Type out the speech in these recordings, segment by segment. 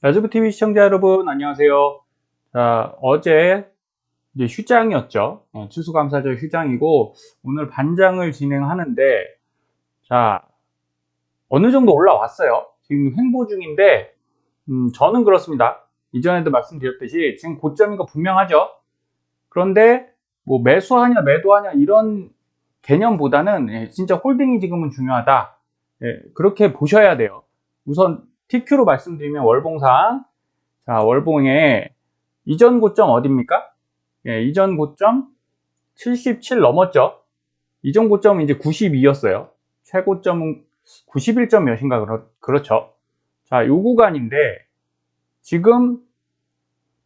라즈부TV 시청자 여러분, 안녕하세요. 자, 어제 이제 휴장이었죠. 추수감사절 휴장이고, 오늘 반장을 진행하는데, 자, 어느 정도 올라왔어요. 지금 횡보 중인데, 저는 그렇습니다. 이전에도 말씀드렸듯이, 지금 고점인 거 분명하죠. 그런데, 뭐, 매수하냐, 매도하냐, 이런 개념보다는, 진짜 홀딩이 지금은 중요하다. 그렇게 보셔야 돼요. 우선, TQ로 말씀드리면 월봉상, 자, 월봉의 이전 고점 어딥니까? 이전 고점 77 넘었죠? 이전 고점은 이제 92였어요. 최고점은 91점 몇인가 그렇죠. 자, 요 구간인데 지금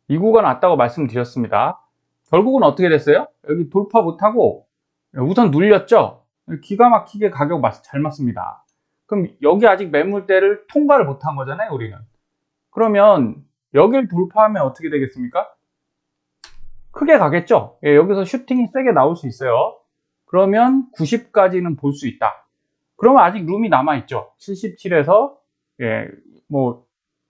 이 구간 왔다고 말씀드렸습니다. 결국은 어떻게 됐어요? 여기 돌파 못하고 우선 눌렸죠? 기가 막히게 가격 잘 맞습니다. 그럼 여기 아직 매물대를 통과를 못한 거잖아요, 우리는. 그러면 여길 돌파하면 어떻게 되겠습니까? 크게 가겠죠. 여기서 슈팅이 세게 나올 수 있어요. 그러면 90까지는 볼 수 있다. 그러면 아직 룸이 남아있죠. 77에서 뭐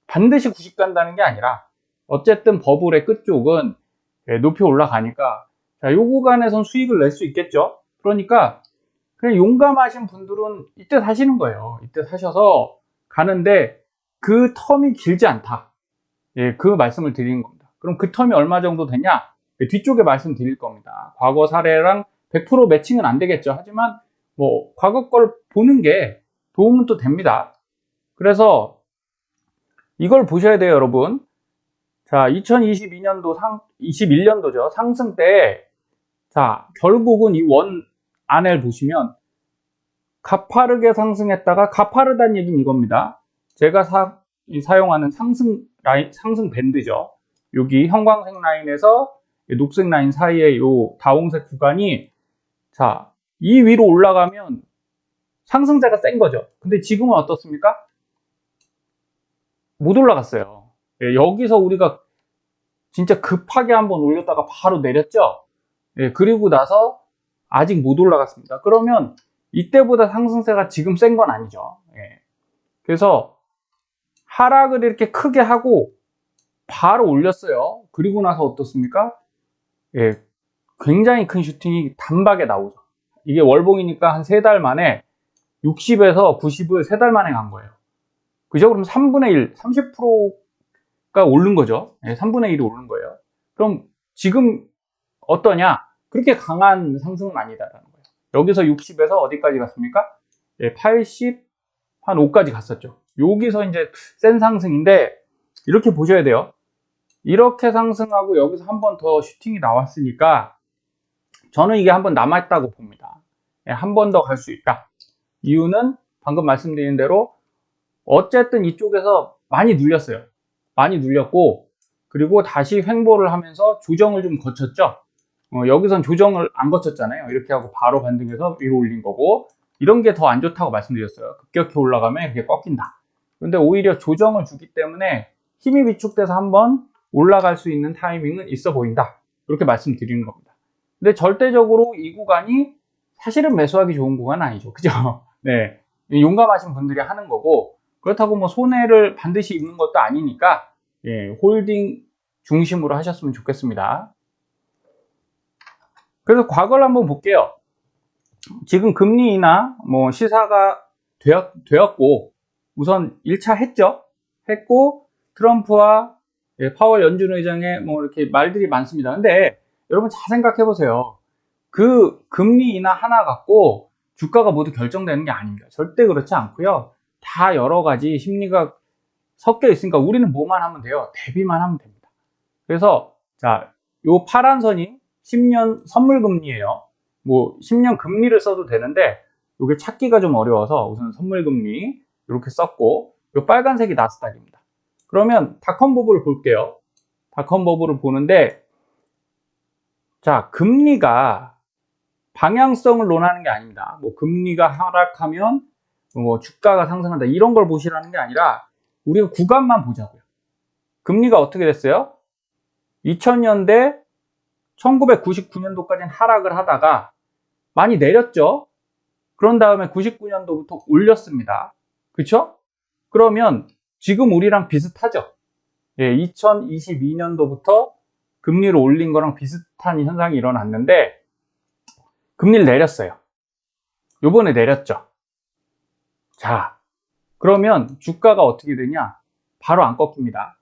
반드시 90 간다는 게 아니라 어쨌든 버블의 끝쪽은 높이 올라가니까 자, 요 구간에선 수익을 낼 수 있겠죠. 그러니까 그냥 용감하신 분들은 이때 사시는 거예요. 이때 사셔서 가는데 그 텀이 길지 않다. 그 말씀을 드리는 겁니다. 그럼 그 텀이 얼마 정도 되냐? 뒤쪽에 말씀드릴 겁니다. 과거 사례랑 100% 매칭은 안 되겠죠. 하지만 뭐 과거 걸 보는 게 도움은 또 됩니다. 그래서 이걸 보셔야 돼요, 여러분. 자, 2022년도 21년도죠. 상승 때, 자, 결국은 이 원 안을 보시면 가파르게 상승했다가 가파르다는 얘기는 이겁니다. 제가 사용하는 상승 밴드죠. 여기 형광색 라인에서 녹색 라인 사이에 요 다홍색 구간이 자, 이 위로 올라가면 상승세가 센 거죠. 근데 지금은 어떻습니까? 못 올라갔어요. 여기서 우리가 진짜 급하게 한번 올렸다가 바로 내렸죠. 그리고 나서 아직 못 올라갔습니다. 그러면 이때보다 상승세가 지금 센 건 아니죠. 그래서 하락을 이렇게 크게 하고 바로 올렸어요. 그리고 나서 어떻습니까? 굉장히 큰 슈팅이 단박에 나오죠. 이게 월봉이니까 한 3달 만에 60에서 90을 3달 만에 간 거예요. 그죠? 그럼 3분의 1, 30%가 오른 거죠. 3분의 1이 오른 거예요. 그럼 지금 어떠냐? 그렇게 강한 상승은 아니다라는 거예요. 여기서 60에서 어디까지 갔습니까? 80, 한 5까지 갔었죠. 여기서 이제 센 상승인데 이렇게 보셔야 돼요. 이렇게 상승하고 여기서 한 번 더 슈팅이 나왔으니까 저는 이게 한 번 남아있다고 봅니다. 한 번 더 갈 수 있다. 이유는 방금 말씀드린 대로 어쨌든 이쪽에서 많이 눌렸어요. 많이 눌렸고 그리고 다시 횡보를 하면서 조정을 좀 거쳤죠. 여기선 조정을 안 거쳤잖아요. 이렇게 하고 바로 반등해서 위로 올린 거고 이런 게 더 안 좋다고 말씀드렸어요. 급격히 올라가면 이렇게 꺾인다. 근데 오히려 조정을 주기 때문에 힘이 위축돼서 한번 올라갈 수 있는 타이밍은 있어 보인다. 이렇게 말씀드리는 겁니다. 근데 절대적으로 이 구간이 사실은 매수하기 좋은 구간은 아니죠. 그죠? 네. 용감하신 분들이 하는 거고 그렇다고 뭐 손해를 반드시 입는 것도 아니니까 홀딩 중심으로 하셨으면 좋겠습니다. 그래서 과거를 한번 볼게요. 지금 금리 인하 뭐 시사가 되었고 우선 1차 했죠. 했고 트럼프와 파월 연준 의장의 뭐 이렇게 말들이 많습니다. 근데 여러분 잘 생각해 보세요. 그 금리 인하 하나 갖고 주가가 모두 결정되는 게 아닙니다. 절대 그렇지 않고요. 다 여러 가지 심리가 섞여 있으니까 우리는 뭐만 하면 돼요? 대비만 하면 됩니다. 그래서 자, 요 파란 선이 10년 선물 금리예요. 뭐 10년 금리를 써도 되는데 이게 찾기가 좀 어려워서 우선 선물 금리 이렇게 썼고 요 빨간색이 나스닥입니다. 그러면 닷컴 버블을 볼게요. 닷컴 버블을 보는데 자, 금리가 방향성을 논하는 게 아닙니다. 뭐 금리가 하락하면 뭐 주가가 상승한다 이런 걸 보시라는 게 아니라 우리가 구간만 보자고요. 금리가 어떻게 됐어요? 2000년대 1999년도까지는 하락을 하다가 많이 내렸죠. 그런 다음에 99년도부터 올렸습니다. 그렇죠? 그러면 지금 우리랑 비슷하죠. 예, 2022년도부터 금리를 올린 거랑 비슷한 현상이 일어났는데 금리를 내렸어요. 요번에 내렸죠. 자, 그러면 주가가 어떻게 되냐? 바로 안 꺾입니다.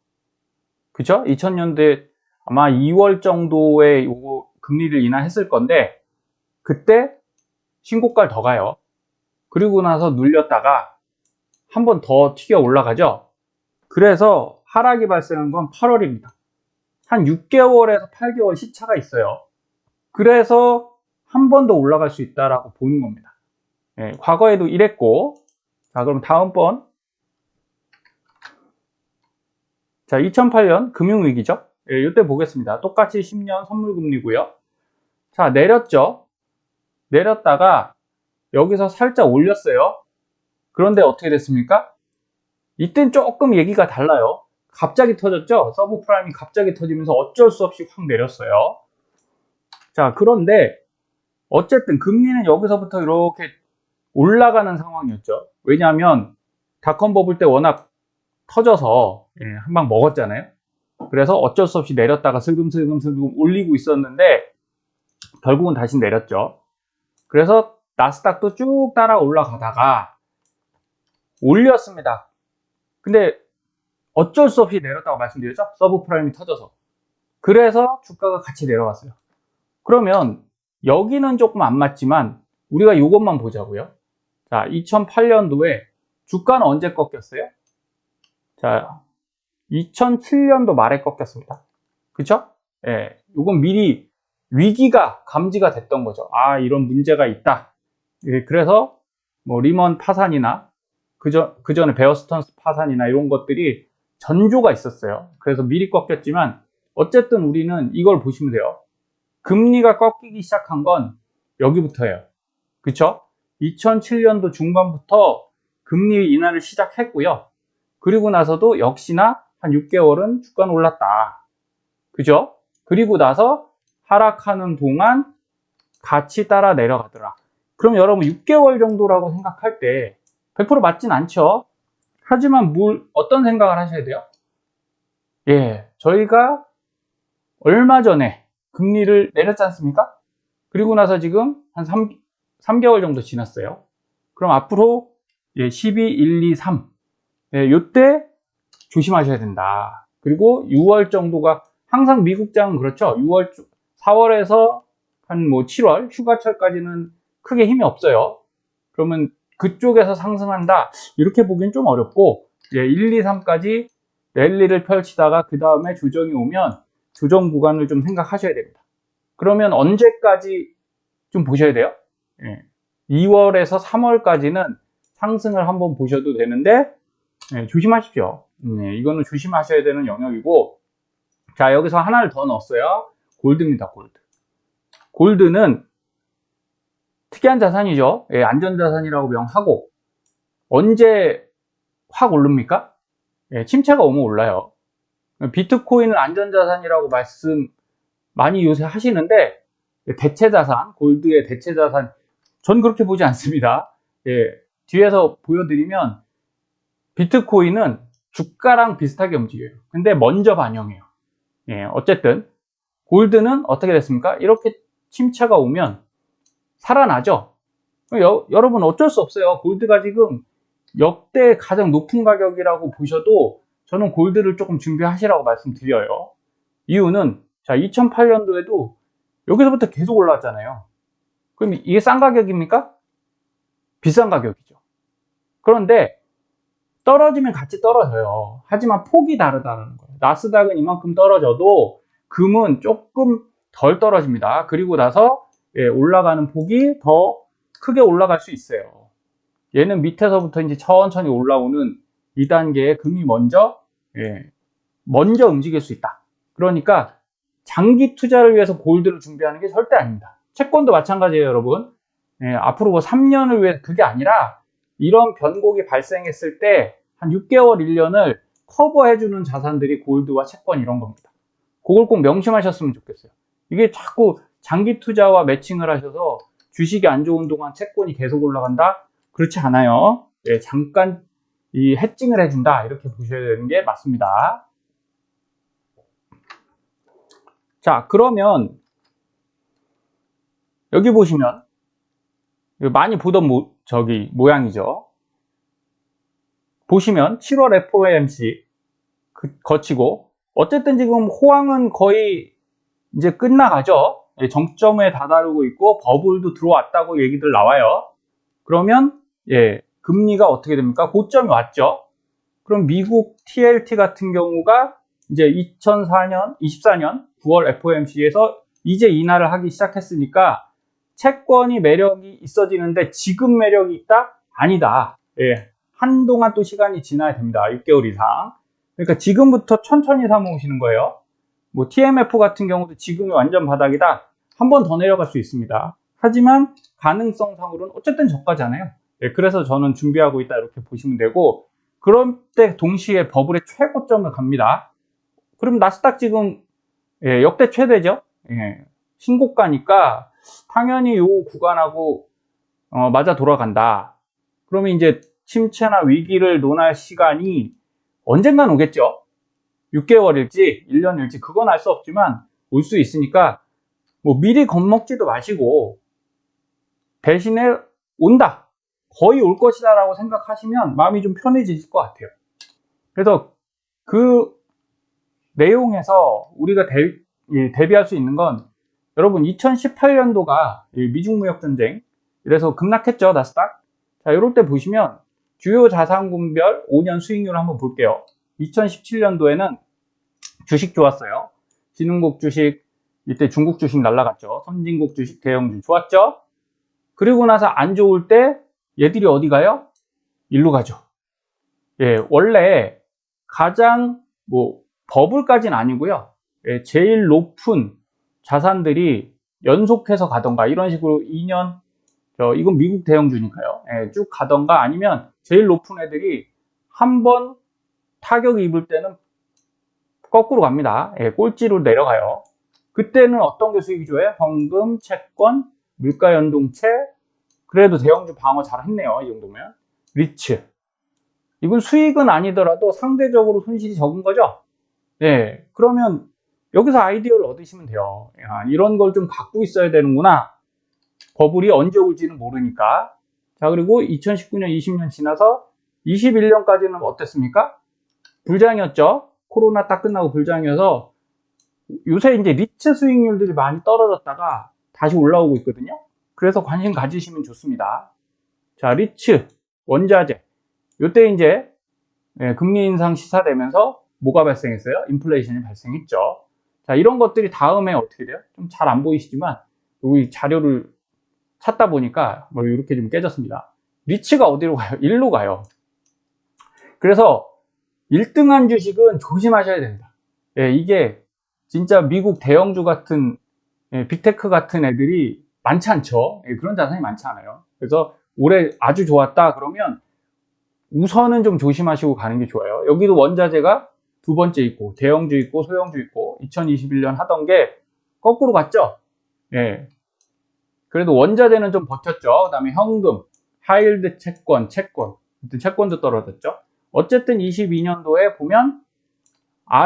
그죠? 2000년대 아마 2월 정도에 요거 금리를 인하했을 건데 그때 신고가를 더 가요. 그리고 나서 눌렸다가 한 번 더 튀겨 올라가죠. 그래서 하락이 발생한 건 8월입니다. 한 6개월에서 8개월 시차가 있어요. 그래서 한 번 더 올라갈 수 있다라고 보는 겁니다. 예, 과거에도 이랬고, 자, 그럼 다음번. 자, 2008년 금융위기죠. 예, 이때 보겠습니다. 똑같이 10년 선물금리고요. 자, 내렸죠. 내렸다가 여기서 살짝 올렸어요. 그런데 어떻게 됐습니까? 이땐 조금 얘기가 달라요. 갑자기 터졌죠. 서브프라임이 갑자기 터지면서 어쩔 수 없이 확 내렸어요. 자, 그런데 어쨌든 금리는 여기서부터 이렇게 올라가는 상황이었죠. 왜냐하면 닷컴 버블 때 워낙 터져서 한 방 먹었잖아요. 그래서 어쩔 수 없이 내렸다가 슬금슬금 올리고 있었는데 결국은 다시 내렸죠. 그래서 나스닥도 쭉 따라 올라가다가 올렸습니다. 근데 어쩔 수 없이 내렸다고 말씀드렸죠. 서브프라임이 터져서. 그래서 주가가 같이 내려갔어요. 그러면 여기는 조금 안 맞지만 우리가 이것만 보자고요. 자, 2008년도에 주가는 언제 꺾였어요? 자, 2007년도 말에 꺾였습니다. 그쵸? 예, 이건 미리 위기가 감지가 됐던 거죠. 아, 이런 문제가 있다. 예, 그래서 뭐 리먼 파산이나 그전에 베어스턴스 파산이나 이런 것들이 전조가 있었어요. 그래서 미리 꺾였지만 어쨌든 우리는 이걸 보시면 돼요. 금리가 꺾이기 시작한 건 여기부터예요. 그쵸? 2007년도 중반부터 금리 인하를 시작했고요. 그리고 나서도 역시나 한 6개월은 주가는 올랐다. 그죠? 그리고 나서 하락하는 동안 같이 따라 내려가더라. 그럼 여러분 6개월 정도라고 생각할 때 100% 맞진 않죠? 하지만 어떤 생각을 하셔야 돼요? 예, 저희가 얼마 전에 금리를 내렸지 않습니까? 그리고 나서 지금 한 3개월 정도 지났어요. 그럼 앞으로 12, 1, 2, 3 요때 조심하셔야 된다. 그리고 6월 정도가 항상 미국장은 그렇죠. 6월, 4월에서 한 뭐 7월 휴가철까지는 크게 힘이 없어요. 그러면 그쪽에서 상승한다 이렇게 보기엔 좀 어렵고 1, 2, 3까지 랠리를 펼치다가 그 다음에 조정이 오면 조정 구간을 좀 생각하셔야 됩니다. 그러면 언제까지 좀 보셔야 돼요? 2월에서 3월까지는 상승을 한번 보셔도 되는데 조심하십시오. 이거는 조심하셔야 되는 영역이고, 자, 여기서 하나를 더 넣었어요. 골드입니다, 골드. 골드는 특이한 자산이죠. 안전자산이라고 명하고, 언제 확 오릅니까? 침체가 오면 올라요. 비트코인은 안전자산이라고 말씀 많이 요새 하시는데, 대체자산, 골드의 대체자산, 전 그렇게 보지 않습니다. 뒤에서 보여드리면, 비트코인은 주가랑 비슷하게 움직여요. 근데 먼저 반영해요. 어쨌든 골드는 어떻게 됐습니까? 이렇게 침체가 오면 살아나죠. 여러분 어쩔 수 없어요. 골드가 지금 역대 가장 높은 가격이라고 보셔도 저는 골드를 조금 준비하시라고 말씀드려요. 이유는 자 2008년도에도 여기서부터 계속 올라왔잖아요. 그럼 이게 싼 가격입니까? 비싼 가격이죠. 그런데 떨어지면 같이 떨어져요. 하지만 폭이 다르다는 거예요. 나스닥은 이만큼 떨어져도 금은 조금 덜 떨어집니다. 그리고 나서 올라가는 폭이 더 크게 올라갈 수 있어요. 얘는 밑에서부터 이제 천천히 올라오는 2단계의 금이 먼저 움직일 수 있다. 그러니까 장기 투자를 위해서 골드를 준비하는 게 절대 아닙니다. 채권도 마찬가지예요, 여러분. 앞으로 뭐 3년을 위해 그게 아니라 이런 변곡이 발생했을 때 한 6개월, 1년을 커버해주는 자산들이 골드와 채권 이런 겁니다. 그걸 꼭 명심하셨으면 좋겠어요. 이게 자꾸 장기 투자와 매칭을 하셔서 주식이 안 좋은 동안 채권이 계속 올라간다? 그렇지 않아요. 잠깐 이 해칭을 해준다 이렇게 보셔야 되는 게 맞습니다. 자, 그러면 여기 보시면 많이 보던 모양이죠. 보시면 7월 FOMC 거치고 어쨌든 지금 호황은 거의 이제 끝나가죠. 정점에 다다르고 있고 버블도 들어왔다고 얘기들 나와요. 그러면 금리가 어떻게 됩니까? 고점이 왔죠. 그럼 미국 TLT 같은 경우가 이제 24년 9월 FOMC에서 이제 인하를 하기 시작했으니까 채권이 매력이 있어지는데 지금 매력이 있다? 아니다. 한동안 또 시간이 지나야 됩니다. 6개월 이상. 그러니까 지금부터 천천히 사모으시는 거예요. 뭐 TMF 같은 경우도 지금이 완전 바닥이다. 한 번 더 내려갈 수 있습니다. 하지만 가능성상으로는 어쨌든 저가잖아요. 그래서 저는 준비하고 있다 이렇게 보시면 되고, 그럴 때 동시에 버블의 최고점을 갑니다. 그럼 나스닥 지금 역대 최대죠. 신고가니까 당연히 이 구간하고 맞아 돌아간다. 그러면 이제 침체나 위기를 논할 시간이 언젠간 오겠죠. 6개월일지 1년일지 그건 알 수 없지만 올 수 있으니까 뭐 미리 겁먹지도 마시고 대신에 온다, 거의 올 것이다 라고 생각하시면 마음이 좀 편해지실 것 같아요. 그래서 그 내용에서 우리가 대비할 수 있는 건, 여러분 2018년도가 미중 무역 전쟁 이래서 급락했죠, 나스닥. 자, 이럴 때 보시면 주요 자산군별 5년 수익률을 한번 볼게요. 2017년도에는 주식 좋았어요. 신흥국 주식, 이때 중국 주식 날라갔죠. 선진국 주식, 대형주 좋았죠. 그리고 나서 안 좋을 때 얘들이 어디 가요? 일로 가죠. 원래 가장 버블까지는 아니고요. 제일 높은 자산들이 연속해서 가던가 이런 식으로 2년, 이건 미국 대형주니까요. 쭉 가던가, 아니면 제일 높은 애들이 한번 타격이 입을 때는 거꾸로 갑니다. 꼴찌로 내려가요. 그때는 어떤 게 수익이 좋아요? 현금, 채권, 물가연동체. 그래도 대형주 방어 잘 했네요. 이 정도면. 리츠. 이건 수익은 아니더라도 상대적으로 손실이 적은 거죠. 그러면 여기서 아이디어를 얻으시면 돼요. 이런 걸 좀 갖고 있어야 되는구나. 버블이 언제 올지는 모르니까. 자, 그리고 2019년, 20년 지나서 21년까지는 어땠습니까? 불장이었죠. 코로나 딱 끝나고 불장이어서 요새 이제 리츠 수익률들이 많이 떨어졌다가 다시 올라오고 있거든요. 그래서 관심 가지시면 좋습니다. 자, 리츠, 원자재. 요때 이제 금리 인상 시사되면서 뭐가 발생했어요? 인플레이션이 발생했죠. 자, 이런 것들이 다음에 어떻게 돼요? 좀 잘 안 보이시지만 여기 자료를 찾다 보니까 뭐 이렇게 좀 깨졌습니다. 리츠가 어디로 가요? 일로 가요. 그래서 1등한 주식은 조심하셔야 됩니다. 이게 진짜 미국 대형주 같은 빅테크 같은 애들이 많지 않죠. 그런 자산이 많지 않아요. 그래서 올해 아주 좋았다 그러면 우선은 좀 조심하시고 가는 게 좋아요. 여기도 원자재가 두 번째 있고 대형주 있고 소형주 있고 2021년 하던 게 거꾸로 갔죠. 그래도 원자재는 좀 버텼죠. 그 다음에 현금, 하이힐드 채권도 떨어졌죠. 어쨌든 22년도에 보면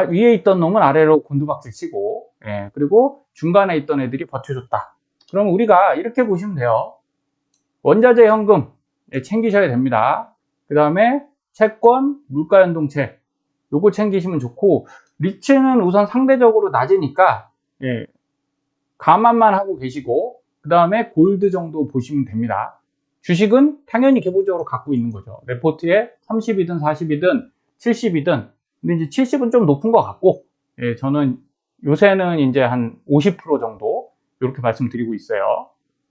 위에 있던 놈은 아래로 곤두박질 치고, 그리고 중간에 있던 애들이 버텨줬다. 그럼 우리가 이렇게 보시면 돼요. 원자재, 현금 챙기셔야 됩니다. 그 다음에 채권, 물가연동체 요거 챙기시면 좋고, 리츠는 우선 상대적으로 낮으니까 감안만 하고 계시고, 그 다음에 골드 정도 보시면 됩니다. 주식은 당연히 기본적으로 갖고 있는 거죠. 레포트에 30이든 40이든 70이든. 근데 이제 70은 좀 높은 것 같고, 저는 요새는 이제 한 50% 정도 이렇게 말씀드리고 있어요.